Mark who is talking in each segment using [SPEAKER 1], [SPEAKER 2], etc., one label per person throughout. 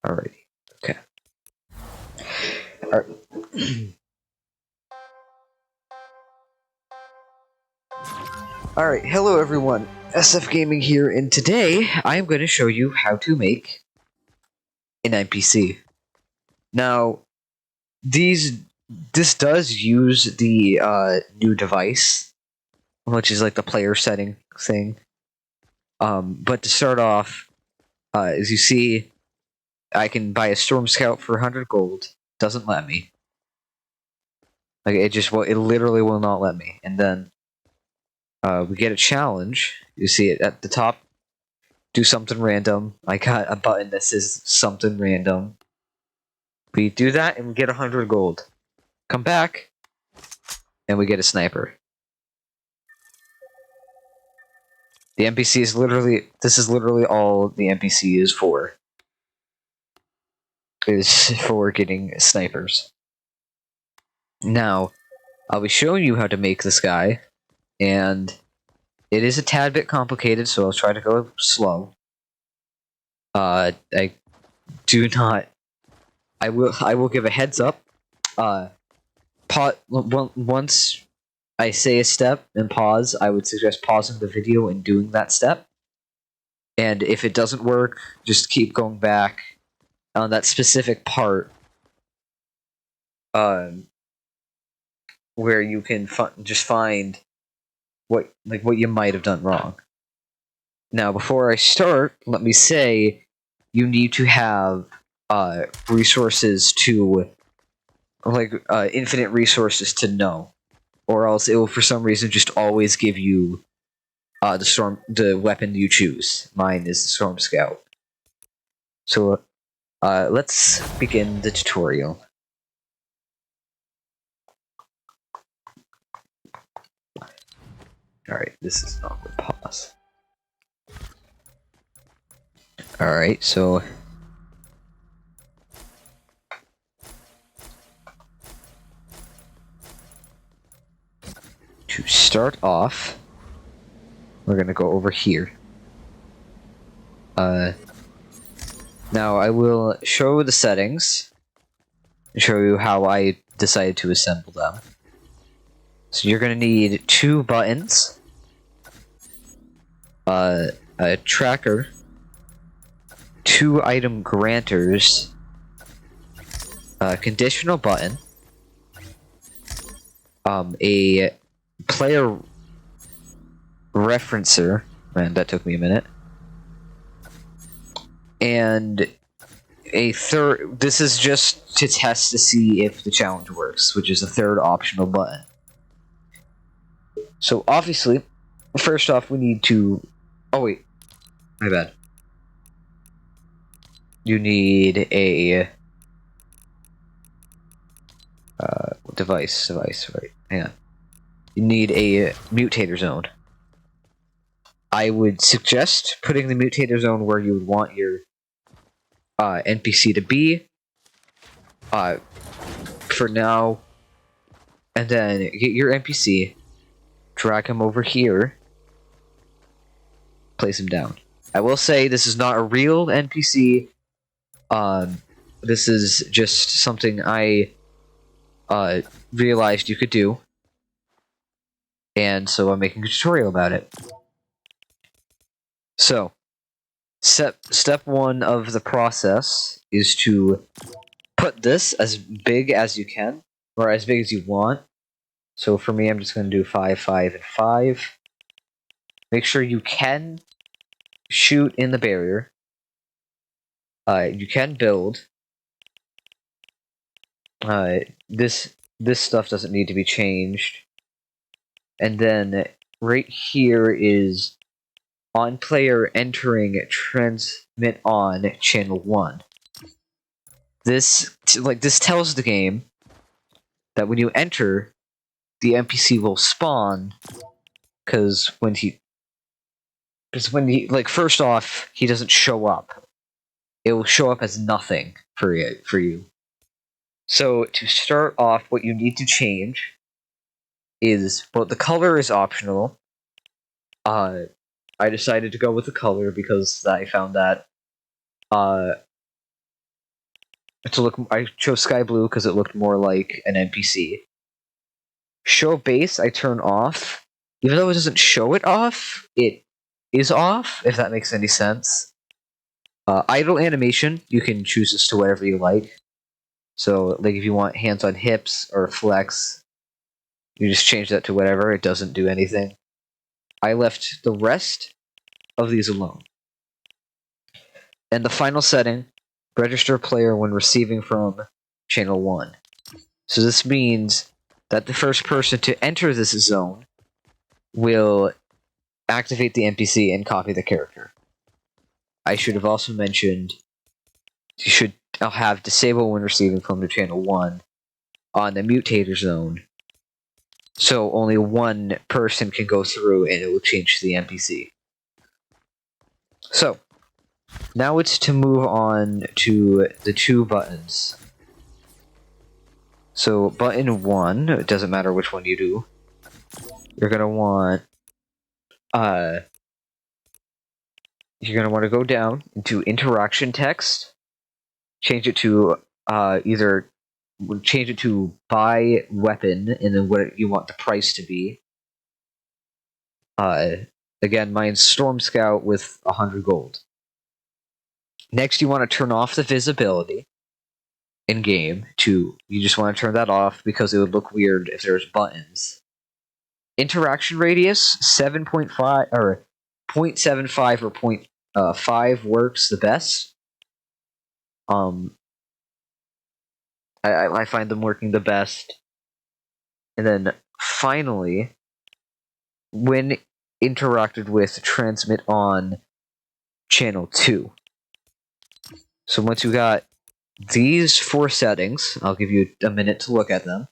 [SPEAKER 1] Alrighty. Okay. Alright. Alright, hello everyone. SFGaming here, and today I'm going to show you how to make an NPC. Now, this does use the new device, which is like the player setting thing. But to start off, as you see, I can buy a Storm Scout for 100 gold. Doesn't let me. Like it literally will not let me. And then we get a challenge. You see it at the top. Do something random. I got a button that says something random. We do that and we get 100 gold. Come back, and we get a sniper. The NPC is literally. This is literally all the NPC is for. Is for getting snipers. Now, I'll be showing you how to make this guy, and it is a tad bit complicated, so I'll try to go slow. I do not. I will give a heads up. Once I say a step and pause, I would suggest pausing the video and doing that step. And if it doesn't work, just keep going back on that specific part, where you can just find what you might have done wrong. Now, before I start, let me say you need to have resources to infinite resources to know, or else it will for some reason just always give you the weapon you choose. Mine is the Storm Scout. So let's begin the tutorial. Alright, this is not good. Pause. Alright, so to start off, we're gonna go over here. Now I will show the settings and show you how I decided to assemble them. So you're gonna need 2 buttons, a tracker, 2 item granters, a conditional button, a player referencer. Man, that took me a minute. And a third. This is just to test to see if the challenge works, which is a third optional button. So obviously, first off, we need to. Oh wait, my bad. You need a device, right? Hang on. You need a mutator zone. I would suggest putting the mutator zone where you would want your NPC to be for now, and then get your NPC, drag him over here, place him down. I will say this is not a real NPC. This is just something I realized you could do, and so I'm making a tutorial about it. So, step 1 of the process is to put this as big as you can, or as big as you want. So for me, I'm just going to do 5, 5, and 5. Make sure you can shoot in the barrier. You can build. This stuff doesn't need to be changed. And then right here is on player entering transmit on channel 1. This tells the game that when you enter, the NPC will spawn, because when he first off, he doesn't show up. It will show up as nothing for you. So to start off, what you need to change is, well, the color is optional. I decided to go with the color because I found that to look. I chose sky blue because it looked more like an NPC. Show base I turn off, even though it doesn't show it off. It is off, if that makes any sense. Idle animation, you can choose this to whatever you like. So, like if you want hands on hips or flex, you just change that to whatever. It doesn't do anything. I left the rest of these alone. And the final setting, register player when receiving from channel 1. So this means that the first person to enter this zone will activate the NPC and copy the character. I should have also mentioned you should have disable when receiving from the channel 1 on the mutator zone, so only one person can go through and it will change the NPC. So, now it's to move on to the 2 buttons. So, button 1, it doesn't matter which one you do, you're going to want to go down into interaction text, change it to change it to buy weapon, and then what you want the price to be. Again, mine's Storm Scout with 100 gold. Next, you want to turn off the visibility in game. You just want to turn that off because it would look weird if there's buttons. Interaction radius 7.5 or 0.75 or 0.5 works the best. I find them working the best. And then finally, when interacted with, transmit on channel 2. So once you got these 4 settings, I'll give you a minute to look at them.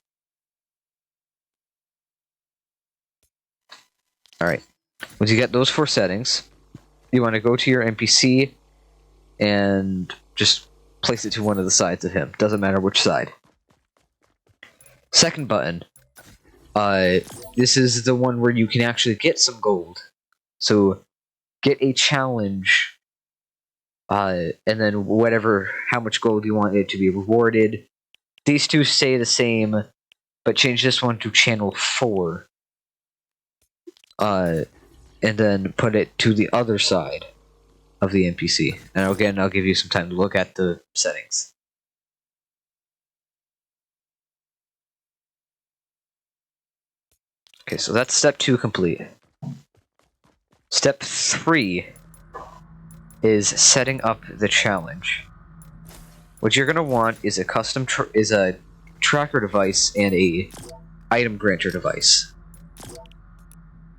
[SPEAKER 1] Alright, once you get those 4 settings, you want to go to your NPC and just place it to one of the sides of him. Doesn't matter which side. Second button. This is the one where you can actually get some gold. So, get a challenge, and then how much gold you want it to be rewarded. These 2 stay the same, but change this one to channel 4. And then put it to the other side of the NPC. And again, I'll give you some time to look at the settings. Okay, so that's step 2 complete. Step 3 is setting up the challenge. What you're gonna want is a custom tracker device and a item granter device.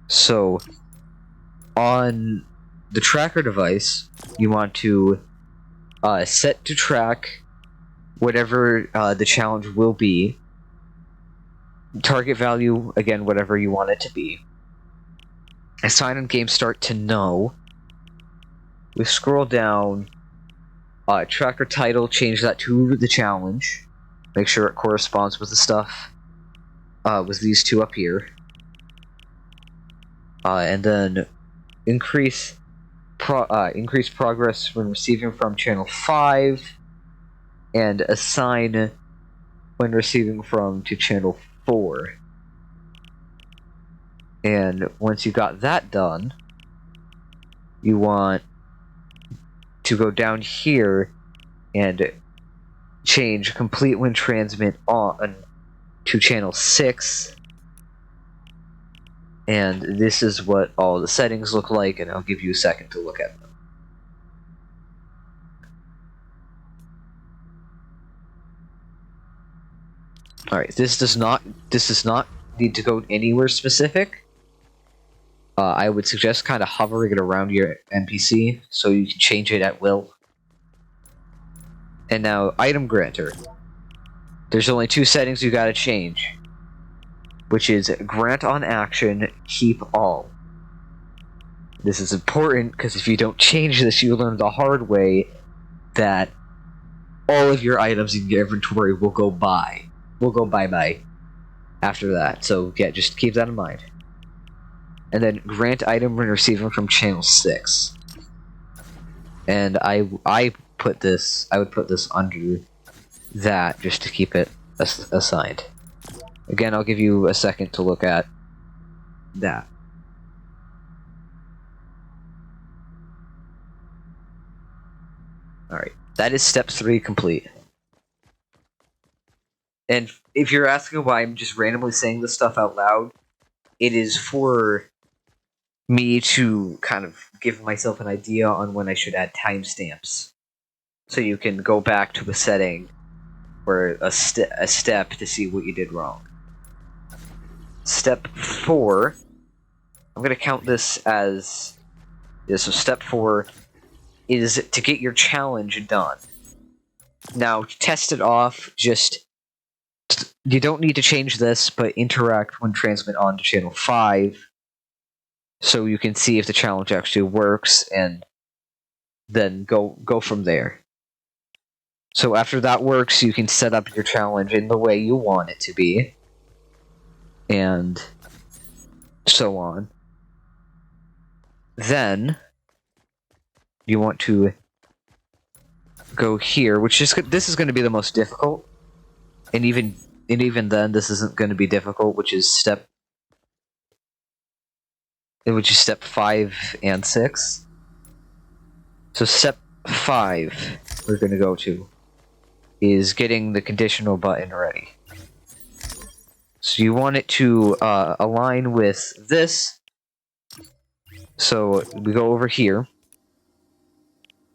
[SPEAKER 1] So, on the tracker device, you want to set to track whatever the challenge will be. Target value, again, whatever you want it to be. Assign on game start to no. We scroll down. Tracker title, change that to the challenge. Make sure it corresponds with the stuff with these 2 up here. And then increase progress when receiving from channel 5, and assign when receiving from to channel 4. And once you got that done, you want to go down here and change complete when transmit on to channel 6. And this is what all the settings look like, and I'll give you a second to look at them. Alright, this does not need to go anywhere specific. I would suggest kind of hovering it around your NPC so you can change it at will. And now, item granter. There's only 2 settings you gotta change, which is grant on action, keep all. This is important because if you don't change this, you learn the hard way that all of your items in your inventory will go bye-bye after that. So yeah, just keep that in mind. And then grant item when receiving from channel 6. And I would put this under that just to keep it assigned. Again, I'll give you a second to look at that. Alright, that is step 3 complete. And if you're asking why I'm just randomly saying this stuff out loud, it is for me to kind of give myself an idea on when I should add timestamps. So you can go back to a setting or a step to see what you did wrong. Step 4, I'm going to count this as... So step 4 is to get your challenge done. Now, test it off, just... You don't need to change this, but interact when transmit on to channel 5, so you can see if the challenge actually works, and then go from there. So after that works, you can set up your challenge in the way you want it to be, and so on. Then you want to go here, which is this is going to be the most difficult, and even then, this isn't going to be difficult, which is step 5 and 6. So step 5 we're going to go to is getting the conditional button ready. So you want it to align with this. So we go over here.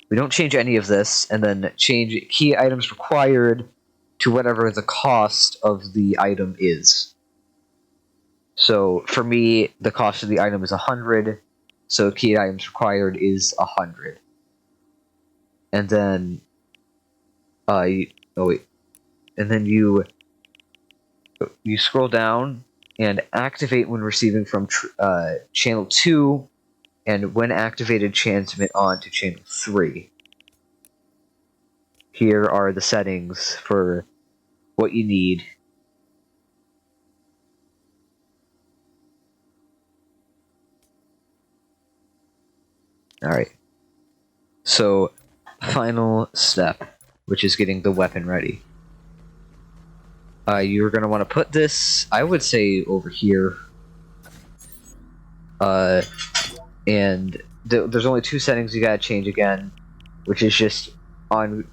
[SPEAKER 1] We don't change any of this, and then change key items required to whatever the cost of the item is. So for me, the cost of the item is 100, so key items required is 100. And then, and then you scroll down and activate when receiving from channel 2, and when activated, transmit on to channel 3. Here are the settings for what you need. Alright. So, final step, which is getting the weapon ready. You're going to want to put this, I would say, over here. And there's only 2 settings you gotta change again, which is just on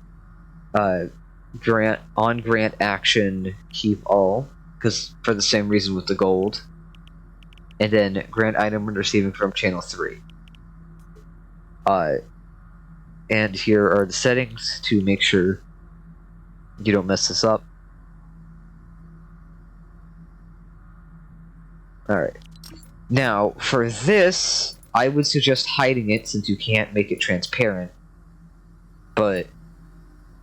[SPEAKER 1] grant action keep all, because for the same reason with the gold, and then grant item when receiving from channel 3. And here are the settings to make sure you don't mess this up. Alright. Now, for this, I would suggest hiding it since you can't make it transparent. But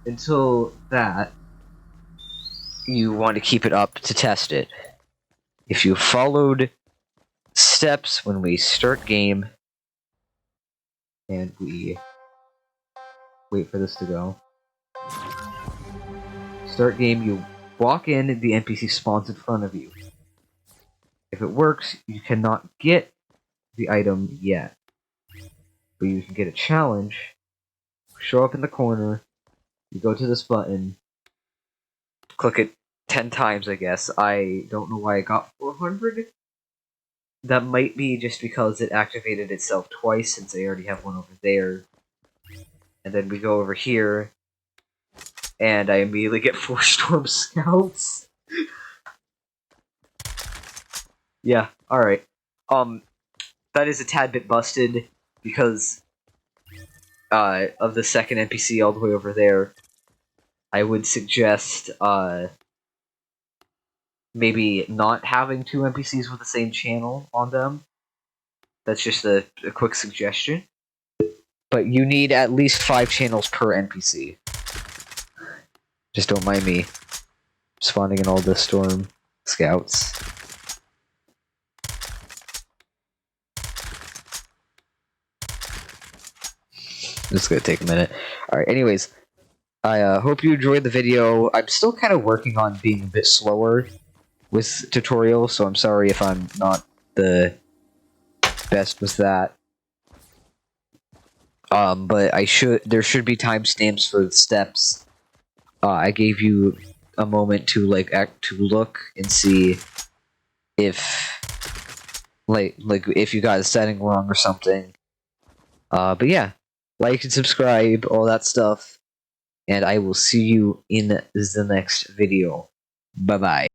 [SPEAKER 1] until that, you want to keep it up to test it. If you followed steps when we start game, and we wait for this to go. Start game, you walk in, the NPC spawns in front of you. If it works, you cannot get the item yet, but you can get a challenge. Show up in the corner, you go to this button, click it 10 times, I guess. I don't know why I got 400. That might be just because it activated itself twice, since I already have one over there. And then we go over here, and I immediately get 4 Storm Scouts. Yeah, alright. That is a tad bit busted, because of the second NPC all the way over there. I would suggest, maybe not having 2 NPCs with the same channel on them. That's just a quick suggestion. But you need at least 5 channels per NPC. Just don't mind me spawning in all the Storm Scouts. This is gonna take a minute. Alright, anyways, I hope you enjoyed the video. I'm still kind of working on being a bit slower with tutorials, so I'm sorry if I'm not the best with that. But there should be timestamps for the steps I gave you a moment to to look and see if if you got a setting wrong or something. But yeah, like and subscribe, all that stuff, and I will see you in the next video. Bye bye.